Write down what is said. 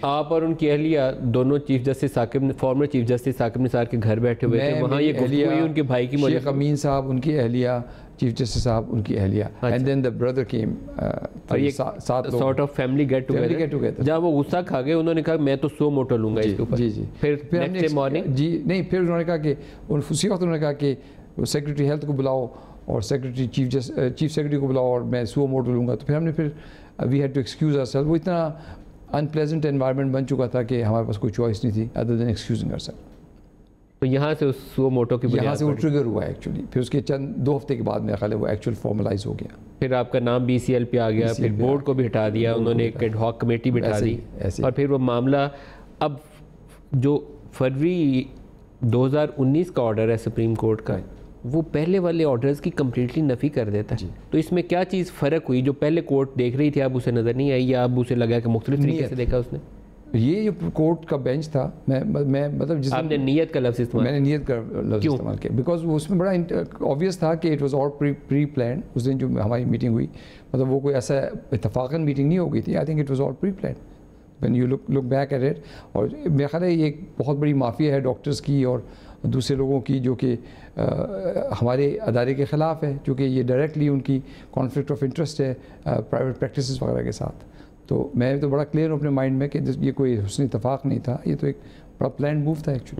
आप और उनकी अहलिया दोनों चीफ जस्टिस साकिब ने, former chief justice Saqib Nisar के घर बैठे हुए थे, वहाँ ये गुफ्तगू हुई उनके भाई की शेख अमीन साहब उनकी अहलिया, चीफ जस्टिस साहब उनकी अहलिया, and then the brother came, और ये सात sort of family get together. जब वो गुस्सा खा गए उन्होंने कहा मैं तो सो मोटो लूंगा इसके ऊपर। जी जी। फिर नेक्स्ट डे मॉर्निंग जी नहीं, फिर उन्होंने कहा कि उसी वक्त उन्होंने कहा कि सेक्रेटरी हेल्थ को बुलाओ और सेक्रेटरी चीफ सेक्रेटरी को बुलाओ और मैं सो मोटो लूँगा। तो फिर हमने we had to excuse ourselves. वो इतना अनप्लेजेंट एनवायरनमेंट बन चुका था कि हमारे पास कोई चॉइस नहीं थी अदर देन एक्सक्यूजिंग आवरसेल्फ। तो यहाँ से उस सो मोटो की यहाँ से वो ट्रिगर हुआ एक्चुअली। फिर उसके चंद 2 हफ्ते के बाद मेरा ख्याल है वो एक्चुअल फॉर्मलाइज हो गया। फिर आपका नाम BCL पे आ गया, फिर बोर्ड को भी हटा दिया उन्होंने, एक एडहॉक कमेटी बिठा दी, और फिर वो मामला अब जो फरवरी 2019 का ऑर्डर है सुप्रीम कोर्ट का, वो पहले वाले ऑर्डर्स की कम्प्लीटली नफ़ी कर देता है। तो इसमें क्या चीज़ फ़र्क हुई जो पहले कोर्ट देख रही थी अब उसे नज़र नहीं आई, या अब उसे लगा कि मुख्तलिफ तरीके से देखा उसने? ये जो कोर्ट का बेंच था, मैं मतलब जिस आपने नीयत का लफ्ज़ इस्तेमाल, मैंने नीयत का लफ्ज़ इस्तेमाल किया बिकॉज उसमें बड़ा ऑब्वियस था कि it was all pre plan. उस दिन जो हमारी मीटिंग हुई, मतलब वो कोई ऐसा इत्तफाकन मीटिंग नहीं हो गई थी। I think it was all pre plan when you look back at it. और मेरा ख्याल है ये एक बहुत बड़ी माफिया है डॉक्टर्स की और दूसरे लोगों की, जो कि हमारे अदारे के ख़िलाफ़ है, जो कि ये डायरेक्टली उनकी कॉन्फ्लिक्ट ऑफ इंटरेस्ट है प्राइवेट प्रैक्टिसेस वगैरह के साथ। तो मैं तो बड़ा क्लियर हूँ अपने माइंड में कि ये कोई हुस्न इत्तफाक नहीं था, ये तो एक बड़ा प्लान मूव था एक्चुअली।